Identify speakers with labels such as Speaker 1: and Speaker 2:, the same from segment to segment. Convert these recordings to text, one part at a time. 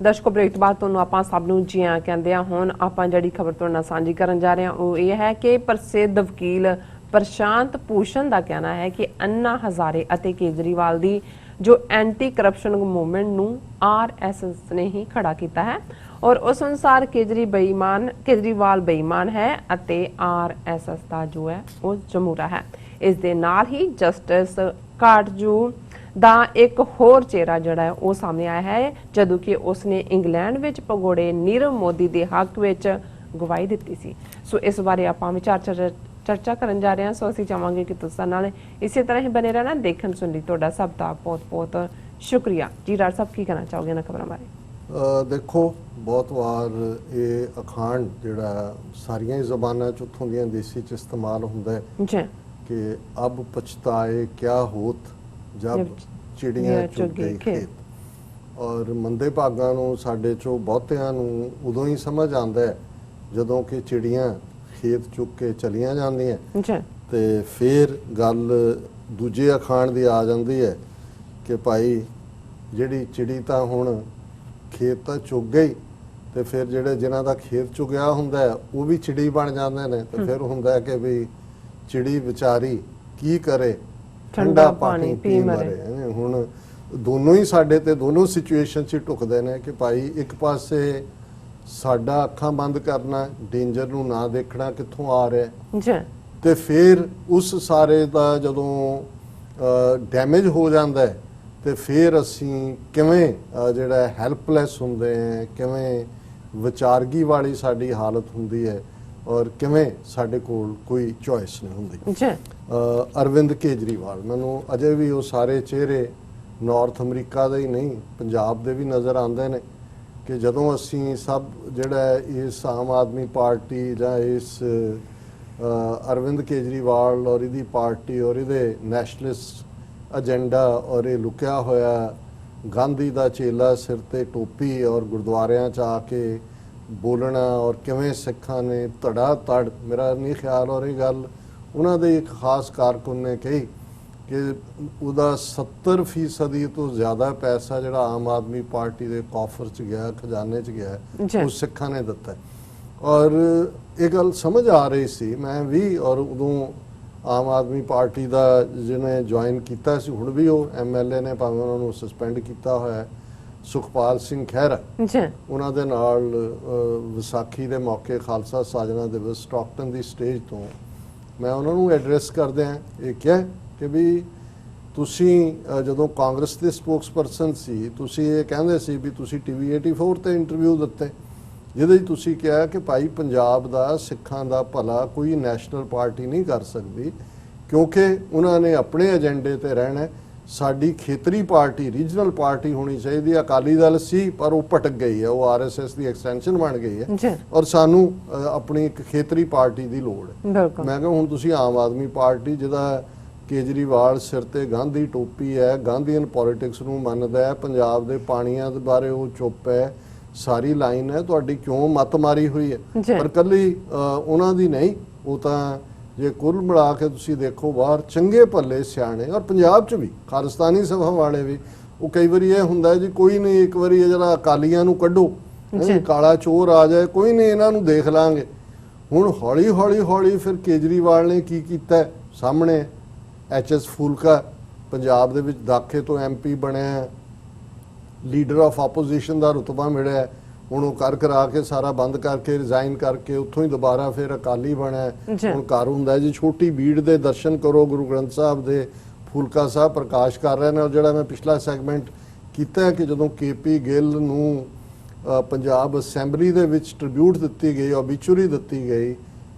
Speaker 1: ਦਰਸ਼ਕੋ break ਤੋਂ ਬਾਅਦ ਤੁਹਾਨੂੰ ਆਪਾਂ ਸਭ ਨੂੰ ਜੀ ਆਇਆਂ ਕਹਿੰਦੇ ਆ। ਹੁਣ ਆਪਾਂ ਜਿਹੜੀ ਖਬਰ ਤੁਹਾਡੇ ਨਾਲ ਸਾਂਝੀ ਕਰਨ ਜਾ ਰਹੇ ਹਾਂ ਉਹ ਇਹ ਹੈ ਕਿ ਪ੍ਰਸਿੱਧ ਵਕੀਲ ਪ੍ਰਸ਼ਾਂਤ ਭੂਸ਼ਣ ਦਾ ਕਹਿਣਾ ਹੈ ਕਿ ਅੰਨਾ ਹਜ਼ਾਰੇ ਅਤੇ ਕੇਜਰੀਵਾਲ ਦੀ ਜੋ ਐਂਟੀ ਕਰਪਸ਼ਨ ਮੂਵਮੈਂਟ ਨੂੰ RSS ਨੇ ਹੀ ਖੜਾ ਕੀਤਾ ਹੈ और उस अनुसार केजरीवाल बेईमान है ਅਤੇ RSS ਦਾ ਜੋ ਹੈ ਉਹ ਜਮੂਰਾ ਹੈ। ਇਸ ਦੇ ਨਾਲ ਹੀ ਜਸਟਿਸ ਕਾਟਜੂ ਦਾ ਇੱਕ ਹੋਰ ਚਿਹਰਾ ਜਿਹੜਾ ਹੈ ਉਹ ਸਾਹਮਣੇ ਆਇਆ ਹੈ ਜਦੋਂ ਕਿ ਉਸਨੇ ਇੰਗਲੈਂਡ ਵਿੱਚ ਭਗੌੜੇ ਨੀਰਵ ਮੋਦੀ ਦੇ ਹੱਕ ਵਿੱਚ ਗਵਾਹੀ ਦਿੱਤੀ ਸੀ। ਸੋ ਇਸ ਬਾਰੇ ਆਪਾਂ ਵਿਚਾਰ ਚਰਚਾ ਕਰਨ ਜਾ ਰਹੇ ਹਾਂ। ਸੋ ਅਸੀਂ ਚਾਹਾਂਗੇ ਕਿ ਤੁਸੀਂ ਨਾਲ ਇਸੇ ਤਰ੍ਹਾਂ ਹੀ ਬਨੇ ਰਹਿਣਾ। ਦੇਖਣ ਸੁਣ ਲਈ ਤੁਹਾਡਾ ਸਭ ਦਾ ਬਹੁਤ ਬਹੁਤ ਸ਼ੁਕਰੀਆ ਜੀ। ਡਾਕਟਰ ਸਾਹਿਬ ਕੀ ਕਹਿਣਾ ਚਾਹੋਗੇ ਇਹਨਾਂ ਖਬਰਾਂ ਬਾਰੇ?
Speaker 2: देखो बहुत बार ये अखांड जिहड़ा सारियां ही ज़बानां च उत्थों दियां देसी च इस्तेमाल हुंदा है कि अब पछताए क्या होत जब चिड़ियां चुग गई खेत। और मंदे भागां नूं साडे चों बहुतिआं नूं उदों ही समझ आंदा है जदों कि चिड़ियां खेत चुग के चलियां जांदियां ते फिर गल दूजे अखांड दी आ जांदी है कि भाई जिहड़ी चिड़ी तां हुण खेत तो चुग गई तो फिर ਜਿਹੜੇ ਜਿਨ੍ਹਾਂ ਦਾ ਖੇਤ ਚੁਗਿਆ ਹੁੰਦਾ ਹੈ ਉਹ ਵੀ ਚਿੜੀ ਬਣ ਜਾਂਦੇ ਨੇ। ਤੇ ਫਿਰ ਹੁੰਦਾ ਹੈ ਕਿ ਵੀ ਚਿੜੀ ਵਿਚਾਰੀ ਕੀ ਕਰੇ ਠੰਡਾ ਪਾਣੀ ਪੀ ਮਰੇ। ਹੁਣ ਦੋਨੋਂ ਹੀ ਸਾਡੇ ਤੇ ਦੋਨੋਂ ਸਿਚੁਏਸ਼ਨ 'ਚ ਢੁਕਦੇ ਨੇ ਕਿ ਭਾਈ ਇੱਕ ਪਾਸੇ ਸਾਡਾ ਅੱਖਾਂ ਬੰਦ ਕਰਨਾ ਡੇਂਜਰ ਨੂੰ ਨਾ ਦੇਖਣਾ ਕਿੱਥੋਂ ਆ ਰਿਹਾ ਤੇ ਫਿਰ ਉਸ ਸਾਰੇ ਦਾ ਜਦੋਂ ਡੈਮੇਜ ਹੋ ਜਾਂਦਾ ਹੈ ਤੇ ਫਿਰ ਅਸੀਂ ਕਿਵੇਂ ਜਿਹੜਾ ਹੈਲਪਲੈਸ ਹੁੰਦੇ ਹਾਂ, ਕਿਵੇਂ ਵਿਚਾਰਗੀ ਵਾਲੀ ਸਾਡੀ ਹਾਲਤ ਹੁੰਦੀ ਹੈ ਔਰ ਕਿਵੇਂ ਸਾਡੇ ਕੋਲ ਕੋਈ ਚੋਇਸ ਨਹੀਂ ਹੁੰਦੀ। ਅਰਵਿੰਦ ਕੇਜਰੀਵਾਲ ਮੈਨੂੰ ਅਜੇ ਵੀ ਉਹ ਸਾਰੇ ਚਿਹਰੇ ਨਾਰਥ ਅਮਰੀਕਾ ਦੇ ਹੀ ਨਹੀਂ ਪੰਜਾਬ ਦੇ ਵੀ ਨਜ਼ਰ ਆਉਂਦੇ ਨੇ ਕਿ ਜਦੋਂ ਅਸੀਂ ਸਭ ਜਿਹੜਾ ਇਸ ਆਮ ਆਦਮੀ ਪਾਰਟੀ ਜਾਂ ਇਸ ਅਰਵਿੰਦ ਕੇਜਰੀਵਾਲ ਔਰ ਇਹਦੀ ਪਾਰਟੀ ਔਰ ਇਹਦੇ ਨੈਸ਼ਨਲਿਸਟ एजेंडा और ये लुकिया होया गांधी दा चेला सिर ते टोपी और गुरुद्वारियां च आके बोलना और किवें सिखां ने धड़ा धड़ मेरा नहीं ख्याल और ये गल उन्हां दे एक खास कारकुन ने कही कि उहदा 70% तो ज़्यादा पैसा जिहड़ा आम आदमी पार्टी दे कॉफर च गया खजाने च गया वो सिखां ने दिता है। और ये गल समझ आ रही सी मैं भी और उदों आम आदमी पार्टी का जिन्हें ज्वाइन किया हुण भी वो MLA ने भावें उन्होंने सस्पेंड किया होया सुखपाल सिंह खैरा उन्हां दे नाल विसाखी के मौके खालसा साजना दिवस स्टॉकटन की स्टेज तो मैं उन्होंने एड्रैस करदे ये क्या कि भी तुसी जदों कांग्रेस के स्पोक्सपर्सन सी तुसी ये कहंदे सी भी तुसी TV 84 ते इंटरव्यू दिते ਜਿਹਦੇ ਤੁਸੀਂ ਕਿਹਾ ਕਿ ਭਾਈ ਪੰਜਾਬ ਦਾ ਸਿੱਖਾਂ ਦਾ ਭਲਾ ਕੋਈ ਨੈਸ਼ਨਲ ਪਾਰਟੀ ਨਹੀਂ ਕਰ ਸਕਦੀ ਕਿਉਂਕਿ ਉਹਨਾਂ ਨੇ ਆਪਣੇ ਏਜੰਡੇ ਤੇ ਰਹਿਣਾ। ਸਾਡੀ ਖੇਤਰੀ ਪਾਰਟੀ ਰੀਜਨਲ ਪਾਰਟੀ ਹੋਣੀ ਚਾਹੀਦੀ। ਅਕਾਲੀ ਦਲ ਸੀ ਪਰ ਉਹ ਭਟਕ ਗਈ ਹੈ, ਉਹ RSS ਦੀ ਐਕਸਟੈਂਸ਼ਨ ਬਣ ਗਈ ਹੈ ਔਰ ਸਾਨੂੰ ਆਪਣੀ ਇੱਕ ਖੇਤਰੀ ਪਾਰਟੀ ਦੀ ਲੋੜ ਹੈ। ਮੈਂ ਕਿਹਾ ਹੁਣ ਤੁਸੀਂ ਆਮ ਆਦਮੀ ਪਾਰਟੀ ਜਿਹਦਾ ਕੇਜਰੀਵਾਲ ਸਿਰ ਤੇ ਗਾਂਧੀ ਟੋਪੀ ਹੈ, ਗਾਂਧੀਅਨ ਪੋਲਿਟਿਕਸ ਨੂੰ ਮੰਨਦਾ ਹੈ, ਪੰਜਾਬ ਦੇ ਪਾਣੀਆਂ ਦੇ ਬਾਰੇ ਉਹ ਚੁੱਪ ਹੈ, ਸਾਰੀ ਲਾਈਨ ਹੈ ਤੁਹਾਡੀ ਕਿਉਂ ਮੱਤ ਮਾਰੀ ਹੋਈ ਹੈ ਪਰ ਕੱਲੀ ਉਹਨਾਂ ਦੀ ਨਹੀਂ। ਉਹ ਤਾਂ ਜੇ ਕੁੱਲ ਮਿਲਾ ਕੇ ਤੁਸੀਂ ਦੇਖੋ ਬਾਹਰ ਚੰਗੇ ਭੱਲੇ ਸਿਆਣੇ ਔਰ ਪੰਜਾਬ 'ਚ ਵੀ ਖਾਲਿਸਤਾਨੀ ਸਭਾ ਵਾਲੇ ਵੀ ਉਹ ਕਈ ਵਾਰੀ ਇਹ ਹੁੰਦਾ ਜੀ ਕੋਈ ਨਹੀਂ ਇੱਕ ਵਾਰੀ ਜਿਹੜਾ ਅਕਾਲੀਆਂ ਨੂੰ ਕੱਢੋ ਕਾਲਾ ਚੋਰ ਆ ਜਾਏ ਕੋਈ ਨਹੀਂ ਇਹਨਾਂ ਨੂੰ ਦੇਖ ਲਾਂਗੇ। ਹੁਣ ਹੌਲੀ ਹੌਲੀ ਹੌਲੀ ਫਿਰ ਕੇਜਰੀਵਾਲ ਨੇ ਕੀ ਕੀਤਾ ਸਾਹਮਣੇ HS ਫੂਲਕਾ ਪੰਜਾਬ ਦੇ ਵਿੱਚ ਦਾਖੇ ਤੋਂ MP ਬਣਿਆ ਲੀਡਰ ਆਫ ਆਪੋਜੀਸ਼ਨ ਦਾ ਰੁਤਬਾ ਮਿਲਿਆ ਹੁਣ ਉਹ ਕਰ ਕਰਾ ਕੇ ਸਾਰਾ ਬੰਦ ਕਰਕੇ ਰਿਜ਼ਾਈਨ ਕਰਕੇ ਉੱਥੋਂ ਹੀ ਦੁਬਾਰਾ ਫਿਰ ਅਕਾਲੀ ਬਣਿਆ। ਹੁਣ ਘਰ ਹੁੰਦਾ ਜੀ ਛੋਟੀ ਭੀੜ ਦੇ ਦਰਸ਼ਨ ਕਰੋ ਗੁਰੂ ਗ੍ਰੰਥ ਸਾਹਿਬ ਦੇ ਫੂਲਕਾ ਸਾਹਿਬ ਪ੍ਰਕਾਸ਼ ਕਰ ਰਹੇ ਨੇ। ਔਰ ਜਿਹੜਾ ਮੈਂ ਪਿਛਲਾ ਸੈਗਮੈਂਟ ਕੀਤਾ ਕਿ ਜਦੋਂ KP ਗਿੱਲ ਨੂੰ ਪੰਜਾਬ ਅਸੈਂਬਲੀ ਦੇ ਵਿੱਚ ਟ੍ਰਿਬਿਊਟ ਦਿੱਤੀ ਗਈ ਓਬੀਚੁਰੀ ਦਿੱਤੀ ਗਈ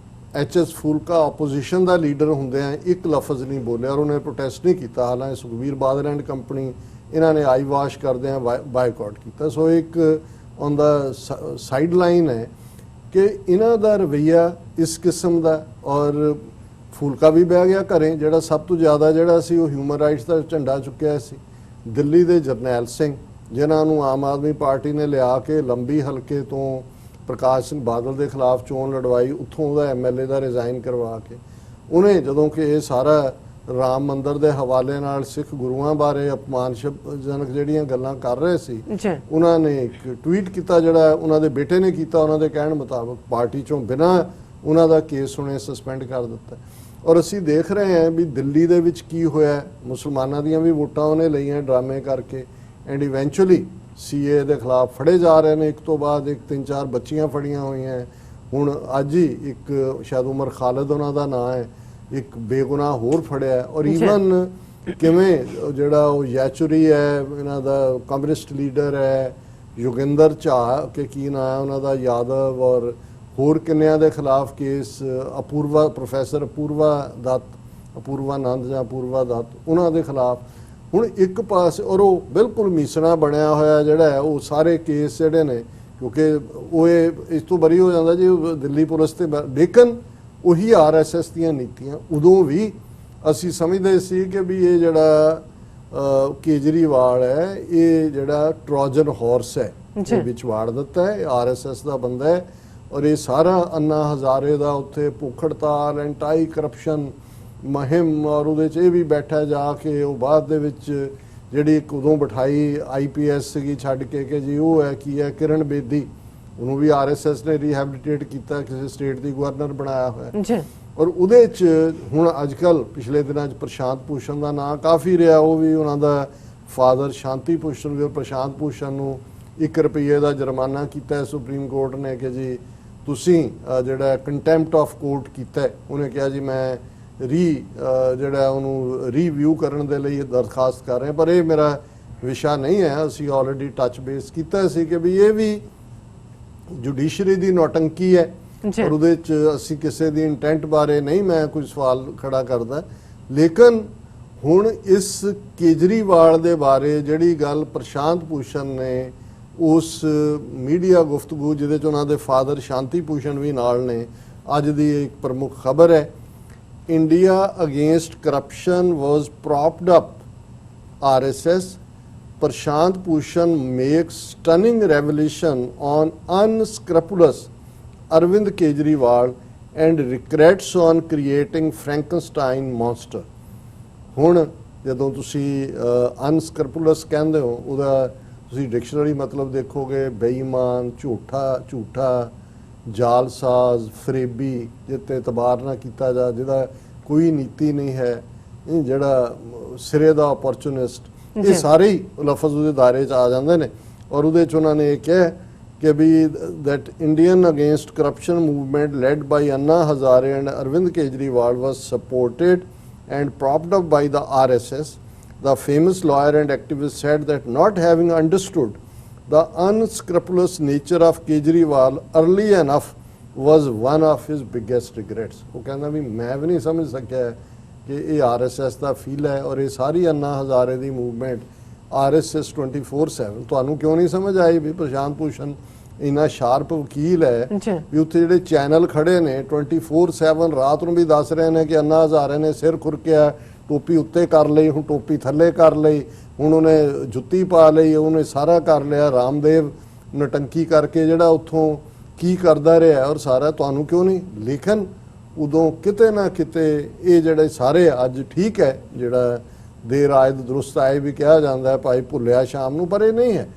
Speaker 2: HS ਫੂਲਕਾ ਆਪੋਜੀਸ਼ਨ ਦਾ ਲੀਡਰ ਹੁੰਦੇ ਆ ਇੱਕ ਲਫ਼ਜ਼ ਨਹੀਂ ਬੋਲਿਆ ਔਰ ਉਹਨੇ ਪ੍ਰੋਟੈਸਟ ਨਹੀਂ ਕੀਤਾ। ਹਾਲਾਂਕਿ ਸੁਖਬੀਰ ਬਾਦਲ ਐਂਡ ਕੰਪਨੀ ਇਹਨਾਂ ਨੇ ਆਈ ਵਾਸ਼ ਕਰਦਿਆਂ ਬਾਈਕਾਟ ਕੀਤਾ। ਸੋ ਇੱਕ ਔਨ ਦਾ ਸਾਈਡ ਲਾਈਨ ਹੈ ਕਿ ਇਹਨਾਂ ਦਾ ਰਵੱਈਆ ਇਸ ਕਿਸਮ ਦਾ। ਔਰ ਫੂਲਕਾ ਵੀ ਬਹਿ ਗਿਆ ਘਰੇ ਜਿਹੜਾ ਸਭ ਤੋਂ ਜ਼ਿਆਦਾ ਜਿਹੜਾ ਸੀ ਉਹ ਹਿਊਮਨ ਰਾਈਟਸ ਦਾ ਝੰਡਾ ਚੁੱਕਿਆ ਸੀ। ਦਿੱਲੀ ਦੇ ਜਰਨੈਲ ਸਿੰਘ ਜਿਨ੍ਹਾਂ ਨੂੰ ਆਮ ਆਦਮੀ ਪਾਰਟੀ ਨੇ ਲਿਆ ਕੇ ਲੰਬੀ ਹਲਕੇ ਤੋਂ ਪ੍ਰਕਾਸ਼ ਸਿੰਘ ਬਾਦਲ ਦੇ ਖਿਲਾਫ ਚੋਣ ਲੜਵਾਈ ਉੱਥੋਂ ਉਹਦਾ MLA ਦਾ ਰਿਜ਼ਾਈਨ ਕਰਵਾ ਕੇ ਉਹਨੇ ਜਦੋਂ ਕਿ ਇਹ ਸਾਰਾ ਰਾਮ ਮੰਦਰ ਦੇ ਹਵਾਲੇ ਨਾਲ ਸਿੱਖ ਗੁਰੂਆਂ ਬਾਰੇ ਅਪਮਾਨਜਨਕ ਜਿਹੜੀਆਂ ਗੱਲਾਂ ਕਰ ਰਹੇ ਸੀ, ਉਹਨਾਂ ਨੇ ਇੱਕ ਟਵੀਟ ਕੀਤਾ ਜਿਹੜਾ ਉਹਨਾਂ ਦੇ ਬੇਟੇ ਨੇ ਕੀਤਾ, ਉਹਨਾਂ ਦੇ ਕਹਿਣ ਮੁਤਾਬਕ ਪਾਰਟੀ ਚੋਂ ਬਿਨਾਂ ਉਹਨਾਂ ਦਾ ਕੇਸ ਸੁਣੇ ਸਸਪੈਂਡ ਕਰ ਦਿੱਤਾ। ਔਰ ਅਸੀਂ ਦੇਖ ਰਹੇ ਹਾਂ ਵੀ ਦਿੱਲੀ ਦੇ ਵਿੱਚ ਕੀ ਹੋਇਆ, ਮੁਸਲਮਾਨਾਂ ਦੀਆਂ ਵੀ ਵੋਟਾਂ ਉਹਨੇ ਲਈਆਂ ਡਰਾਮੇ ਕਰਕੇ, ਐਂਡ ਇਵੈਂਚੁਅਲੀ ਸੀਏ ਦੇ ਖਿਲਾਫ ਫੜੇ ਜਾ ਰਹੇ ਨੇ, ਇੱਕ ਤੋਂ ਬਾਅਦ ਇੱਕ 3-4 ਬੱਚੀਆਂ ਫੜੀਆਂ ਹੋਈਆਂ। ਹੁਣ ਅੱਜ ਹੀ ਇੱਕ ਸ਼ਾਇਦ ਉਮਰ ਖਾਲਿਦ ਉਹਨਾਂ ਦਾ ਨਾਂ ਹੈ, ਇੱਕ ਬੇਗੁਨਾਹ ਹੋਰ ਫੜਿਆ। ਔਰ ਈਵਨ ਕਿਵੇਂ ਜਿਹੜਾ ਉਹ ਯੈਚੁਰੀ ਹੈ ਇਹਨਾਂ ਦਾ ਕਮਿਊਨਿਸਟ ਲੀਡਰ ਹੈ, ਯੋਗਿੰਦਰ ਝਾ ਕਿ ਕੀ ਨਾਂ ਹੈ ਉਹਨਾਂ ਦਾ, ਯਾਦਵ, ਔਰ ਹੋਰ ਕਿੰਨਿਆਂ ਦੇ ਖਿਲਾਫ ਕੇਸ, ਅਪੂਰਵਾ ਪ੍ਰੋਫੈਸਰ ਅਪੂਰਵਾਨੰਦ ਜਾਂ ਅਪੂਰਵਾ ਦੱਤ, ਉਹਨਾਂ ਦੇ ਖਿਲਾਫ ਹੁਣ ਇੱਕ ਪਾਸੇ। ਔਰ ਉਹ ਬਿਲਕੁਲ ਮੀਸਣਾ ਬਣਿਆ ਹੋਇਆ ਜਿਹੜਾ ਹੈ, ਉਹ ਸਾਰੇ ਕੇਸ ਜਿਹੜੇ ਨੇ, ਕਿਉਂਕਿ ਉਹ ਇਸ ਤੋਂ ਬਰੀ ਹੋ ਜਾਂਦਾ ਜੀ ਦਿੱਲੀ ਪੁਲਿਸ ਤੇ। ਲੇਕਿਨ ਉਹੀ RSS ਦੀਆਂ ਨੀਤੀਆਂ ਉਦੋਂ ਵੀ ਅਸੀਂ ਸਮਝਦੇ ਸੀ ਕਿ ਵੀ ਇਹ ਜਿਹੜਾ ਕੇਜਰੀਵਾਲ ਹੈ ਇਹ ਜਿਹੜਾ ਟਰੋਜਨ ਹਾਰਸ ਹੈ, ਇਹ ਵਿੱਚ ਵਾੜ ਦਿੱਤਾ ਹੈ, RSS ਦਾ ਬੰਦਾ ਹੈ। ਔਰ ਇਹ ਸਾਰਾ ਅੰਨਾ ਹਜ਼ਾਰੇ ਦਾ ਉੱਥੇ ਭੁੱਖ ਹੜਤਾਲ, ਐਂਟਾਈ ਕਰਪਸ਼ਨ ਮੁਹਿੰਮ, ਔਰ ਉਹਦੇ 'ਚ ਇਹ ਵੀ ਬੈਠਾ ਜਾ ਕੇ ਉਹ ਬਾਅਦ ਦੇ ਵਿੱਚ ਜਿਹੜੀ ਇੱਕ ਉਦੋਂ ਬਿਠਾਈ IPS ਸੀਗੀ ਛੱਡ ਕੇ ਕਿ ਜੀ ਉਹ ਹੈ ਕੀ ਹੈ ਕਿਰਨ ਬੇਦੀ, ਉਹਨੂੰ ਵੀ RSS ਨੇ ਰੀਹੈਬਿਲਿਟੇਟ ਕੀਤਾ, ਕਿਸੇ ਸਟੇਟ ਦੀ ਗਵਰਨਰ ਬਣਾਇਆ ਹੋਇਆ। ਔਰ ਉਹਦੇ 'ਚ ਹੁਣ ਅੱਜ ਕੱਲ੍ਹ ਪਿਛਲੇ ਦਿਨਾਂ 'ਚ ਪ੍ਰਸ਼ਾਂਤ ਭੂਸ਼ਣ ਦਾ ਨਾਂ ਕਾਫੀ ਰਿਹਾ, ਉਹ ਵੀ ਉਹਨਾਂ ਦਾ ਫਾਦਰ ਸ਼ਾਂਤੀ ਭੂਸ਼ਣ ਵੀ, ਪ੍ਰਸ਼ਾਂਤ ਭੂਸ਼ਣ ਨੂੰ 1 ਰੁਪਏ ਦਾ ਜੁਰਮਾਨਾ ਕੀਤਾ ਸੁਪਰੀਮ ਕੋਰਟ ਨੇ ਕਿ ਜੀ ਤੁਸੀਂ ਜਿਹੜਾ ਕੰਟੈਂਪਟ ਆਫ ਕੋਰਟ ਕੀਤਾ। ਉਹਨੇ ਕਿਹਾ ਜੀ ਮੈਂ ਜਿਹੜਾ ਉਹਨੂੰ ਰੀਵਿਊ ਕਰਨ ਦੇ ਲਈ ਦਰਖਾਸਤ ਕਰ ਰਹੇ, ਪਰ ਇਹ ਮੇਰਾ ਵਿਸ਼ਾ ਨਹੀਂ ਹੈ। ਅਸੀਂ ਆਲਰੇਡੀ ਟੱਚ ਬੇਸ ਕੀਤਾ ਸੀ ਕਿ ਵੀ ਇਹ ਵੀ ਜੁਡੀਸ਼ਰੀ ਦੀ ਨੌਟੰਕੀ ਹੈ, ਔਰ ਉਹਦੇ 'ਚ ਅਸੀਂ ਕਿਸੇ ਦੀ ਇੰਟੈਂਟ ਬਾਰੇ ਨਹੀਂ ਮੈਂ ਕੋਈ ਸਵਾਲ ਖੜਾ ਕਰਦਾ। ਲੇਕਿਨ ਹੁਣ ਇਸ ਕੇਜਰੀਵਾਲ ਦੇ ਬਾਰੇ ਜਿਹੜੀ ਗੱਲ ਪ੍ਰਸ਼ਾਂਤ ਭੂਸ਼ਣ ਨੇ ਉਸ ਮੀਡੀਆ ਗੁਫ਼ਤਗੂ ਜਿਹਦੇ 'ਚ ਉਹਨਾਂ ਦੇ ਫਾਦਰ ਸ਼ਾਂਤੀ ਭੂਸ਼ਣ ਵੀ ਨਾਲ ਨੇ, ਅੱਜ ਦੀ ਇੱਕ ਪ੍ਰਮੁੱਖ ਖਬਰ ਹੈ, India against corruption was propped up RSS. Prashant Bhushan makes stunning revelation on unscrupulous Arvind Kejriwal and regrets on creating Frankenstein monster. ਹੁਣ ਜਦੋਂ ਤੁਸੀਂ unscrupulous ਕਹਿੰਦੇ ਹੋ ਉਹਦਾ ਤੁਸੀਂ ਡਿਕਸ਼ਨਰੀ ਮਤਲਬ ਦੇਖੋਗੇ ਬੇਈਮਾਨ, ਝੂਠਾ, ਜਾਲਸਾਜ਼, ਫਰੇਬੀ, ਜਿੱਤੇ ਇਤਬਾਰ ਨਾ ਕੀਤਾ ਜਾ, ਜਿਹਦਾ ਕੋਈ ਨੀਤੀ ਨਹੀਂ ਹੈ, ਜਿਹੜਾ ਸਿਰੇ ਦਾ ਅਪੋਰਚੁਨਿਸਟ, ਇਹ ਸਾਰੇ ਹੀ ਲਫ਼ਜ਼ ਉਹਦੇ ਦਾਇਰੇ 'ਚ ਆ ਜਾਂਦੇ ਨੇ। ਔਰ ਉਹਦੇ 'ਚ ਉਹਨਾਂ ਨੇ ਇਹ ਕਿਹਾ ਕਿ ਵੀ that Indian against corruption movement led by Anna Hazare and Arvind Kejriwal was supported and propped up by the RSS. The famous lawyer and activist said that not having understood the unscrupulous nature of Kejriwal early enough was one of his biggest regrets. ਉਹ ਕਹਿੰਦਾ ਵੀ ਮੈਂ ਵੀ ਨਹੀਂ ਸਮਝ ਸਕਿਆ ਕਿ ਇਹ RSS ਦਾ feel ਹੈ, ਔਰ ਇਹ ਸਾਰੀ ਅੰਨਾ ਹਜ਼ਾਰੇ ਦੀ ਮੂਵਮੈਂਟ RSS 24/7। ਤੁਹਾਨੂੰ ਕਿਉਂ ਨਹੀਂ ਸਮਝ ਆਈ ਵੀ ਪ੍ਰਸ਼ਾਂਤ ਭੂਸ਼ਣ ਇੰਨਾ ਸ਼ਾਰਪ ਵਕੀਲ ਹੈ ਵੀ ਉੱਥੇ ਜਿਹੜੇ ਚੈਨਲ ਖੜੇ ਨੇ 24/7 ਰਾਤ ਨੂੰ ਵੀ ਦੱਸ ਰਹੇ ਨੇ ਕਿ ਅੰਨਾ ਹਜ਼ਾਰੇ ਨੇ ਸਿਰ ਖੁਰਕਿਆ, ਟੋਪੀ ਉੱਤੇ ਕਰ ਲਈ, ਹੁਣ ਟੋਪੀ ਥੱਲੇ ਕਰ ਲਈ, ਹੁਣ ਉਹਨੇ ਜੁੱਤੀ ਪਾ ਲਈ, ਉਹਨੇ ਸਾਰਾ ਕਰ ਲਿਆ। ਰਾਮਦੇਵ ਨਟੰਕੀ ਕਰਕੇ ਜਿਹੜਾ ਉੱਥੋਂ ਕੀ ਕਰਦਾ ਰਿਹਾ, ਔਰ ਸਾਰਾ ਤੁਹਾਨੂੰ ਕਿਉਂ ਨਹੀਂ। ਲੇਕਿਨ ਉਦੋਂ ਕਿਤੇ ਨਾ ਕਿਤੇ ਇਹ ਜਿਹੜੇ ਸਾਰੇ ਅੱਜ ਠੀਕ ਹੈ, ਜਿਹੜਾ ਦੇਰ ਆਏ ਦਰੁਸਤ ਆਏ ਵੀ ਕਿਹਾ ਜਾਂਦਾ ਹੈ ਭਾਈ ਭੁੱਲਿਆ ਸ਼ਾਮ ਨੂੰ, ਪਰ ਇਹ ਨਹੀਂ ਹੈ।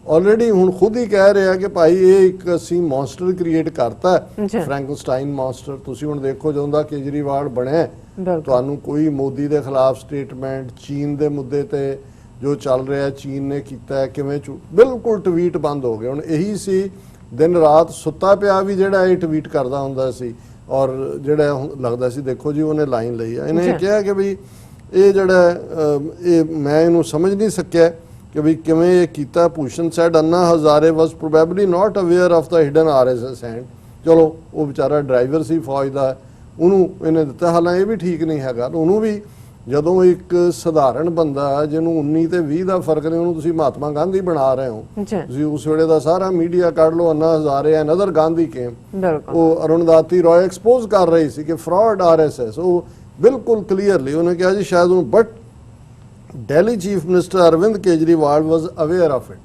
Speaker 2: ਆਲਰੇਡੀ ਹੁਣ ਖੁਦ ਹੀ ਕਹਿ ਰਿਹਾ ਕਿ ਭਾਈ ਇਹ ਇੱਕ ਅਸੀਂ ਮੌਨਸਟਰ ਕ੍ਰੀਏਟ ਕਰਤਾ, ਫ੍ਰੈਂਕਨਸਟਾਈਨ ਮੌਨਸਟਰ। ਤੁਸੀਂ ਹੁਣ ਦੇਖੋ ਜਦੋਂ ਦਾ ਕੇਜਰੀਵਾਲ ਬਣਿਆ, ਤੁਹਾਨੂੰ ਕੋਈ ਮੋਦੀ ਦੇ ਖਿਲਾਫ ਸਟੇਟਮੈਂਟ, ਚੀਨ ਦੇ ਮੁੱਦੇ ਤੇ ਜੋ ਚੱਲ ਰਿਹਾ ਚੀਨ ਨੇ ਕੀਤਾ, ਕਿਵੇਂ ਬਿਲਕੁਲ ਟਵੀਟ ਬੰਦ ਹੋ ਗਏ। ਹੁਣ ਇਹੀ ਸੀ ਦਿਨ ਰਾਤ ਸੁੱਤਾ ਪਿਆ ਵੀ ਜਿਹੜਾ ਇਹ ਟਵੀਟ ਕਰਦਾ ਹੁੰਦਾ ਸੀ, ਔਰ ਜਿਹੜਾ ਲੱਗਦਾ ਸੀ ਦੇਖੋ ਜੀ ਉਹਨੇ ਲਾਈਨ ਲਈ ਆ। ਇਹਨੇ ਕਿਹਾ ਕਿ ਵੀ ਇਹ ਜਿਹੜਾ ਇਹ ਮੈਂ ਇਹਨੂੰ ਸਮਝ ਨਹੀਂ ਸਕਿਆ ਕਿ ਵੀ ਕਿਵੇਂ ਇਹ ਕੀਤਾ। Bhushan said Anna Hazare was probably not aware of the hidden RSS hand. ਚਲੋ ਉਹ ਵਿਚਾਰਾ ਡਰਾਈਵਰ ਸੀ ਫੌਜ ਦਾ, ਉਹਨੂੰ ਇਹਨੇ ਦਿੱਤਾ। ਹਾਲਾਂ ਇਹ ਵੀ ਠੀਕ ਨਹੀਂ ਹੈਗਾ, ਉਹਨੂੰ ਵੀ ਜਦੋਂ ਇੱਕ ਸਧਾਰਨ ਬੰਦਾ ਜਿਹਨੂੰ 19 ਤੇ 20 ਦਾ ਫਰਕ ਨੇ, ਉਹਨੂੰ ਤੁਸੀਂ ਮਹਾਤਮਾ ਗਾਂਧੀ ਬਣਾ ਰਹੇ ਹੋ। ਤੁਸੀਂ ਉਸ ਵੇਲੇ ਦਾ ਸਾਰਾ ਮੀਡੀਆ ਕੱਢ ਲਓ, ਅੰਨਾ Hazare and other Gandhi came, ਉਹ ਅਰੁਣਦਾਤੀ ਰॉय ਐਕਸਪੋਜ਼ ਕਰ ਰਹੀ ਸੀ ਕਿ ਫਰਾਡ RSS। ਉਹ ਬਿਲਕੁਲ ਕਲੀਅਰਲੀ ਉਹਨੇ ਕਿਹਾ ਜੀ ਸ਼ਾਇਦ ਉਹਨੂੰ, but Delhi Chief Minister Arvind Kejriwal was aware of it,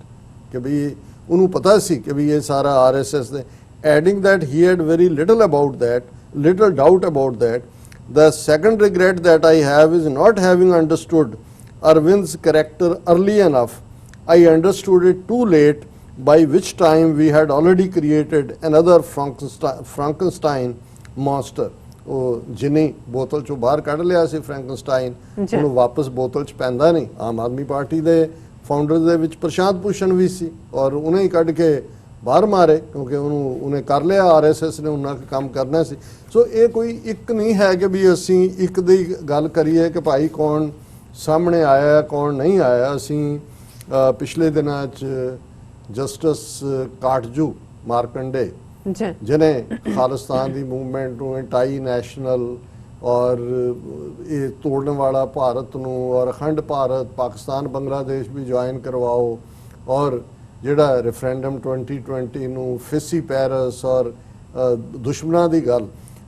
Speaker 2: ਕਿ ਵੀ ਉਹਨੂੰ ਪਤਾ ਸੀ ਕਿ ਵੀ ਇਹ ਸਾਰਾ RSS ਦੇ, adding that he had very little doubt about that The second regret that I have is not having understood Arvind's character early enough. I understood it too late, by which time we had already created another Frankenstein monster. ਉਹ ਜਿੰਨੀ ਬੋਤਲ ਚੋਂ ਬਾਹਰ ਕੱਢ ਲਿਆ ਸੀ ਫ੍ਰੈਂਕਨਸਟਾਈਨ, ਉਹਨੂੰ ਵਾਪਸ ਬੋਤਲ 'ਚ ਪੈਂਦਾ ਨਹੀਂ। ਆਮ ਆਦਮੀ ਪਾਰਟੀ ਦੇ ਫਾਊਂਡਰ ਦੇ ਵਿੱਚ ਪ੍ਰਸ਼ਾਂਤ ਭੂਸ਼ਣ ਵੀ ਸੀ ਔਰ ਉਹਨੇ ਹੀ ਕੱਢ ਕੇ ਬਾਹਰ ਮਾਰੇ, ਕਿਉਂਕਿ ਉਹਨੇ ਕਰ ਲਿਆ, RSS ਨੇ ਉਹਨਾਂ ਕੰਮ ਕਰਨਾ ਸੀ। ਸੋ ਇਹ ਕੋਈ ਇੱਕ ਨਹੀਂ ਹੈ ਕਿ ਵੀ ਅਸੀਂ ਇੱਕ ਦੀ ਗੱਲ ਕਰੀਏ ਕਿ ਭਾਈ ਕੌਣ ਸਾਹਮਣੇ ਆਇਆ ਕੌਣ ਨਹੀਂ ਆਇਆ। ਅਸੀਂ ਪਿਛਲੇ ਦਿਨਾਂ 'ਚ ਜਸਟਿਸ ਕਾਟਜੂ ਮਾਰਕੰਡੇ जिन्हें खालिस्तान की मूवमेंट ਨੂੰ एंटाई नैशनल और ये तोड़ने वाला भारत ਨੂੰ और अखंड भारत पाकिस्तान बांग्लादेश भी ज्वाइन करवाओ और ਜਿਹੜਾ रेफरेंडम 2020 ਨੂੰ फिसी पैरिस और दुश्मनों की गल,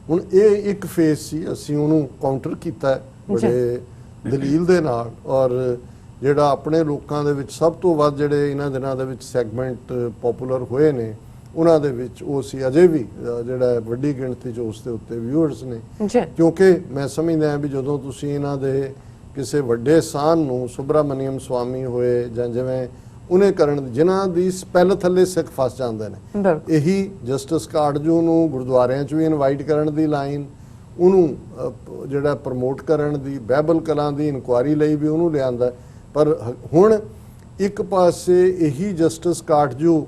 Speaker 2: ਹੁਣ ਇਹ ਇੱਕ ਫੇਸ ਸੀ। ਅਸੀਂ ਉਹਨੂੰ ਕਾਊਂਟਰ ਕੀਤਾ ਬੜੇ ਦਲੀਲ ਦੇ ਨਾਲ ਔਰ ਜਿਹੜਾ ਆਪਣੇ ਲੋਕਾਂ ਦੇ ਵਿੱਚ ਸਭ ਤੋਂ ਵੱਧ ਜਿਹੜੇ ਇਹਨਾਂ ਦਿਨਾਂ ਦੇ ਵਿੱਚ ਸੈਗਮੈਂਟ ਪਪੂਲਰ ਹੋਏ ਨੇ ਉਹਨਾਂ ਦੇ ਵਿੱਚ ਉਹ ਸੀ ਅਜੇ ਵੀ ਜਿਹੜਾ ਵੱਡੀ ਗਿਣਤੀ 'ਚ ਉਸ ਦੇ ਉੱਤੇ ਵਿਊਅਰਸ ਨੇ। ਕਿਉਂਕਿ ਮੈਂ ਸਮਝਦਾ ਵੀ ਜਦੋਂ ਤੁਸੀਂ ਇਹਨਾਂ ਦੇ ਕਿਸੇ ਵੱਡੇ ਸਾਨ ਨੂੰ ਸੁਬਰਾਮਨੀਅਮ ਸਵਾਮੀ ਹੋਏ ਜਾਂ ਜਿਵੇਂ ਉਹਨੇ ਕਰਨ ਜਿਨ੍ਹਾਂ ਦੀ ਸਪੈਲ ਥੱਲੇ ਸਿੱਖ ਫਸ ਜਾਂਦੇ ਨੇ, ਇਹੀ ਜਸਟਿਸ ਕਾਟਜੂ ਨੂੰ ਗੁਰਦੁਆਰਿਆਂ 'ਚ ਵੀ ਇਨਵਾਈਟ ਕਰਨ ਦੀ ਲਾਈਨ, ਉਹਨੂੰ ਜਿਹੜਾ ਪ੍ਰਮੋਟ ਕਰਨ ਦੀ, ਬਾਈਬਲ ਕਲਾਂ ਦੀ ਇਨਕੁਆਇਰੀ ਲਈ ਵੀ ਉਹਨੂੰ ਲਿਆਂਦਾ। ਪਰ ਹੁਣ ਇੱਕ ਪਾਸੇ ਇਹੀ ਜਸਟਿਸ ਕਾਟਜੂ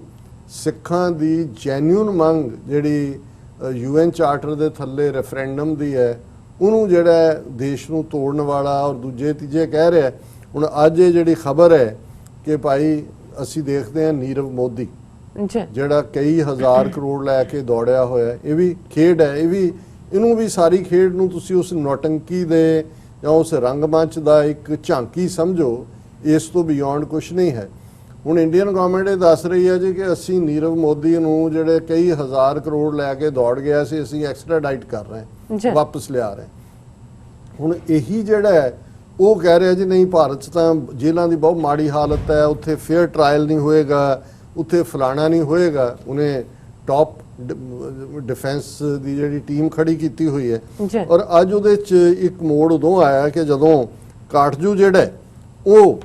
Speaker 2: ਸਿੱਖਾਂ ਦੀ ਜੈਨੂਇਨ ਮੰਗ ਜਿਹੜੀ UN ਚਾਰਟਰ ਦੇ ਥੱਲੇ ਰੈਫਰੈਂਡਮ ਦੀ ਹੈ ਉਹਨੂੰ ਜਿਹੜਾ ਦੇਸ਼ ਨੂੰ ਤੋੜਨ ਵਾਲਾ ਔਰ ਦੂਜੇ ਤੀਜੇ ਕਹਿ ਰਿਹਾ। ਹੁਣ ਅੱਜ ਇਹ ਜਿਹੜੀ ਖਬਰ ਹੈ ਕਿ ਭਾਈ ਅਸੀਂ ਦੇਖਦੇ ਹਾਂ ਨੀਰਵ ਮੋਦੀ ਜਿਹੜਾ ਕਈ ਹਜ਼ਾਰ ਕਰੋੜ ਲੈ ਕੇ ਦੌੜਿਆ ਹੋਇਆ, ਇਹ ਵੀ ਖੇਡ ਹੈ, ਇਹਨੂੰ ਵੀ ਸਾਰੀ ਖੇਡ ਨੂੰ ਤੁਸੀਂ ਉਸ ਨੌਟੰਕੀ ਦੇ ਜਾਂ ਉਸ ਰੰਗਮੰਚ ਦਾ ਇੱਕ ਝਾਂਕੀ ਸਮਝੋ, ਇਸ ਤੋਂ ਬਿਯੋਂਡ ਕੁਛ ਨਹੀਂ ਹੈ। ਹੁਣ ਇੰਡੀਅਨ ਗਵਰਨਮੈਂਟ ਇਹ ਦੱਸ ਰਹੀ ਹੈ ਜੀ ਕਿ ਅਸੀਂ ਨੀਰਵ ਮੋਦੀ ਨੂੰ ਜਿਹੜੇ ਕਈ ਹਜ਼ਾਰ ਕਰੋੜ ਲੈ ਕੇ ਦੌੜ ਗਿਆ ਸੀ, ਅਸੀਂ ਐਕਸਟ੍ਰਾਡਾਈਟ ਕਰ ਰਹੇ ਹਾਂ, ਵਾਪਸ ਲਿਆ ਰਹੇ। ਹੁਣ ਇਹੀ ਜਿਹੜਾ ਹੈ ਉਹ ਕਹਿ ਰਿਹਾ ਜੀ ਨਹੀਂ ਭਾਰਤ 'ਚ ਤਾਂ ਜੇਲ੍ਹਾਂ ਦੀ ਬਹੁਤ ਮਾੜੀ ਹਾਲਤ ਹੈ, ਉੱਥੇ ਫੇਅਰ ਟਰਾਇਲ ਨਹੀਂ ਹੋਏਗਾ, ਉੱਥੇ ਫਲਾਣਾ ਨਹੀਂ ਹੋਏਗਾ। ਉਹਨੇ ਟੌਪ ਡਿਫੈਂਸ ਦੀ ਜਿਹੜੀ ਟੀਮ ਖੜੀ ਕੀਤੀ ਹੋਈ ਹੈ ਔਰ ਅੱਜ ਉਹਦੇ 'ਚ ਇੱਕ ਮੋੜ ਉਦੋਂ ਆਇਆ ਕਿ ਜਦੋਂ ਕਾਟਜੂ ਜਿਹੜਾ ਉਹ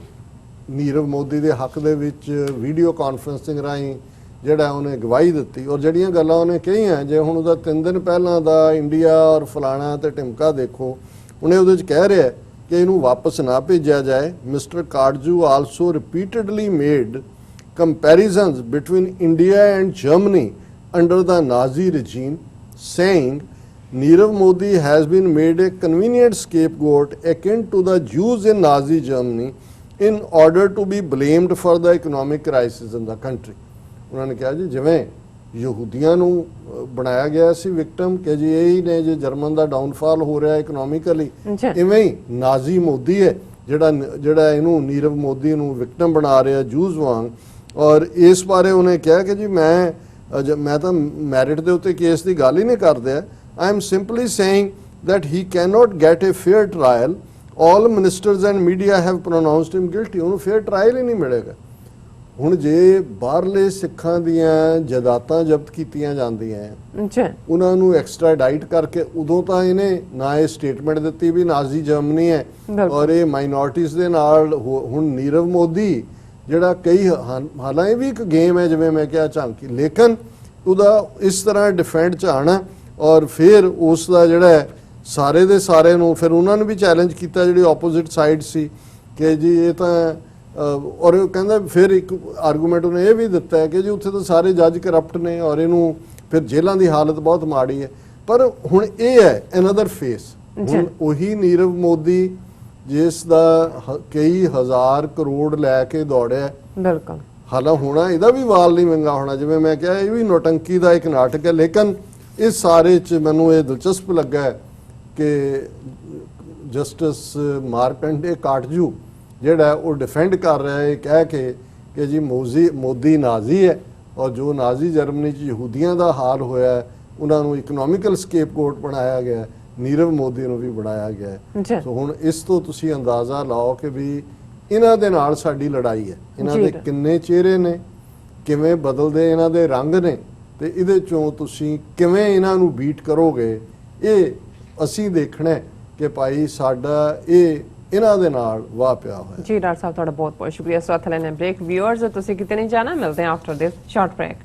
Speaker 2: ਨੀਰਵ ਮੋਦੀ ਦੇ ਹੱਕ ਦੇ ਵਿੱਚ ਵੀਡੀਓ ਕਾਨਫਰੰਸਿੰਗ ਰਾਹੀਂ ਜਿਹੜਾ ਉਹਨੇ ਗਵਾਹੀ ਦਿੱਤੀ ਔਰ ਜਿਹੜੀਆਂ ਗੱਲਾਂ ਉਹਨੇ ਕਹੀਆਂ, ਜੇ ਹੁਣ ਉਹਦਾ 3 ਦਿਨ ਪਹਿਲਾਂ ਦਾ ਇੰਡੀਆ ਔਰ ਫਲਾਣਾ ਤੇ ਟਿਮਕਾ ਦੇਖੋ, ਉਹਨੇ ਉਹਦੇ 'ਚ ਕਹਿ ਰਿਹਾ ਕਿ ਇਹਨੂੰ ਵਾਪਸ ਨਾ ਭੇਜਿਆ ਜਾਏ। Mister Katju also repeatedly made comparisons between India and Germany under the Nazi regime, saying Nirav Modi has been made a convenient scapegoat akin to the Jews in Nazi Germany in order to be blamed for the economic crisis in the country. ਉਹਨਾਂ ਨੇ ਕਿਹਾ ਜੀ ਜਿਵੇਂ ਯਹੂਦੀਆਂ ਨੂੰ ਬਣਾਇਆ ਗਿਆ ਸੀ victim ਕਿ ਜੀ ਇਹੀ ਨੇ ਜੇ ਜਰਮਨ ਦਾ ਡਾਊਨਫਾਲ ਹੋ ਰਿਹਾ ਇਕਨੋਮਿਕਲੀ, ਇਵੇਂ ਹੀ ਨਾਜ਼ੀ ਮੋਦੀ ਹੈ ਜਿਹੜਾ ਇਹਨੂੰ ਨੀਰਵ ਮੋਦੀ ਨੂੰ ਵਿਕਟਮ ਬਣਾ ਰਿਹਾ ਜੂਜ਼ ਵਾਂਗ। ਔਰ ਇਸ ਬਾਰੇ ਉਹਨੇ ਕਿਹਾ ਕਿ ਜੀ ਮੈਂ ਤਾਂ ਮੈਰਿਟ ਦੇ ਉੱਤੇ ਕੇਸ ਦੀ ਗੱਲ ਹੀ ਨਹੀਂ ਕਰਦਾ। I am simply saying that he cannot get a fair trial. All ministers and media have pronounced him guilty. ਉਹਨੂੰ ਫੇਅਰ ਟਰਾਇਲ ਹੀ ਨਹੀਂ ਮਿਲੇਗਾ। ਹੁਣ ਜੇ ਬਾਹਰਲੇ ਸਿੱਖਾਂ ਦੀਆਂ ਜਾਇਦਾਦਾਂ ਜ਼ਬਤ ਕੀਤੀਆਂ ਜਾਂਦੀਆਂ ਉਹਨਾਂ ਨੂੰ ਐਕਸਟ੍ਰਾਡਾਈਟ ਕਰਕੇ, ਉਦੋਂ ਤਾਂ ਇਹਨੇ ਨਾ ਇਹ ਸਟੇਟਮੈਂਟ ਦਿੱਤੀ ਵੀ ਨਾਜ਼ੀ ਜਰਮਨੀ ਹੈ ਔਰ ਇਹ ਮਾਈਨੋਰਟੀਜ਼ ਦੇ ਨਾਲ। ਹੁਣ ਨੀਰਵ ਮੋਦੀ ਜਿਹੜਾ ਕਈ ਹਾਲਾਂਕਿ ਵੀ ਇੱਕ ਗੇਮ ਹੈ ਜਿਵੇਂ ਮੈਂ ਕਿਹਾ ਝਾਂਕੀ, ਲੇਕਿਨ ਉਹਦਾ ਇਸ ਤਰ੍ਹਾਂ ਡਿਫੈਂਡ 'ਚ ਆਉਣਾ ਔਰ ਫਿਰ ਉਸ ਦਾ ਜਿਹੜਾ ਸਾਰੇ ਦੇ ਸਾਰੇ ਨੂੰ ਫਿਰ ਉਹਨਾਂ ਨੂੰ ਵੀ ਚੈਲੰਜ ਕੀਤਾ ਜਿਹੜੀ ਆਪੋਜ਼ਿਟ ਸਾਈਡ ਸੀ ਕਿ ਜੀ ਇਹ ਤਾਂ ਔਰ ਉਹ ਕਹਿੰਦਾ ਫਿਰ ਇੱਕ ਆਰਗੂਮੈਂਟ ਉਹਨੇ ਇਹ ਵੀ ਦਿੱਤਾ ਹੈ ਕਿ ਜੀ ਉੱਥੇ ਤਾਂ ਸਾਰੇ ਜੱਜ ਕਰਪਟ ਨੇ ਔਰ ਇਹਨੂੰ ਫਿਰ ਜੇਲ੍ਹਾਂ ਦੀ ਹਾਲਤ ਬਹੁਤ ਮਾੜੀ ਹੈ। ਪਰ ਹੁਣ ਇਹ ਹੈ ਅਨਦਰ ਫੇਸ। ਹੁਣ ਉਹੀ ਨੀਰਵ ਮੋਦੀ ਜਿਸ ਦਾ ਕਈ ਹਜ਼ਾਰ ਕਰੋੜ ਲੈ ਕੇ ਦੌੜਿਆ, ਬਿਲਕੁਲ ਹਾਲਾਂ ਹੋਣਾ ਇਹਦਾ ਵੀ ਵਾਲ ਨਹੀਂ ਵਿੰਗਾ ਹੋਣਾ। ਜਿਵੇਂ ਮੈਂ ਕਿਹਾ ਇਹ ਵੀ ਨੌਟੰਕੀ ਦਾ ਇੱਕ ਨਾਟਕ ਹੈ, ਲੇਕਿਨ ਇਸ ਸਾਰੇ 'ਚ ਮੈਨੂੰ ਇਹ ਦਿਲਚਸਪ ਲੱਗਾ ਕਿ ਜਸਟਿਸ ਮਾਰਕੰਡੇ ਕਾਟਜੂ ਜਿਹੜਾ ਉਹ ਡਿਫੈਂਡ ਕਰ ਰਿਹਾ ਹੈ ਕਹਿ ਕੇ ਕਿ ਜੀ ਮੋਦੀ ਨਾਜ਼ੀ ਹੈ ਔਰ ਜੋ ਨਾਜ਼ੀ ਜਰਮਨੀ 'ਚ ਯਹੂਦੀਆਂ ਦਾ ਹਾਲ ਹੋਇਆ ਉਹਨਾਂ ਨੂੰ ਇਕਨੋਮਿਕਲ ਸਕੇਪਗੋਟ ਬਣਾਇਆ ਗਿਆ, ਨੀਰਵ ਮੋਦੀ ਨੂੰ ਵੀ ਬਣਾਇਆ ਗਿਆ। ਸੋ ਹੁਣ ਇਸ ਤੋਂ ਤੁਸੀਂ ਅੰਦਾਜ਼ਾ ਲਾਓ ਕਿ ਵੀ ਇਹਨਾਂ ਦੇ ਨਾਲ ਸਾਡੀ ਲੜਾਈ ਹੈ, ਇਹਨਾਂ ਦੇ ਕਿੰਨੇ ਚਿਹਰੇ ਨੇ, ਕਿਵੇਂ ਬਦਲਦੇ ਇਹਨਾਂ ਦੇ ਰੰਗ ਨੇ ਤੇ ਇਹਦੇ ਚੋਂ ਤੁਸੀਂ ਕਿਵੇਂ ਇਹਨਾਂ ਨੂੰ ਬੀਟ ਕਰੋਗੇ, ਇਹ ਅਸੀਂ ਦੇਖਣਾ ਹੈ ਕਿ ਭਾਈ ਸਾਡਾ ਇਹ ਇਹਨਾਂ ਦੇ ਨਾਲ ਵਾਹ ਪਿਆ ਹੋਇਆ।
Speaker 1: ਜੀ ਡਾਕਟਰ ਸਾਹਿਬ ਤੁਹਾਡਾ ਬਹੁਤ ਬਹੁਤ ਸ਼ੁਕਰੀਆ। ਸੋ ਹੱਥ ਲੈਣੇ ਬ੍ਰੇਕ। ਵਿਊਅਰਸ ਤੁਸੀਂ ਕਿਤੇ ਨਹੀਂ ਜਾਣਾ, ਮਿਲਦੇ ਹਾਂ ਆਫਟਰ ਦਿਸ ਸ਼ਾਰਟ ਬ੍ਰੇਕ।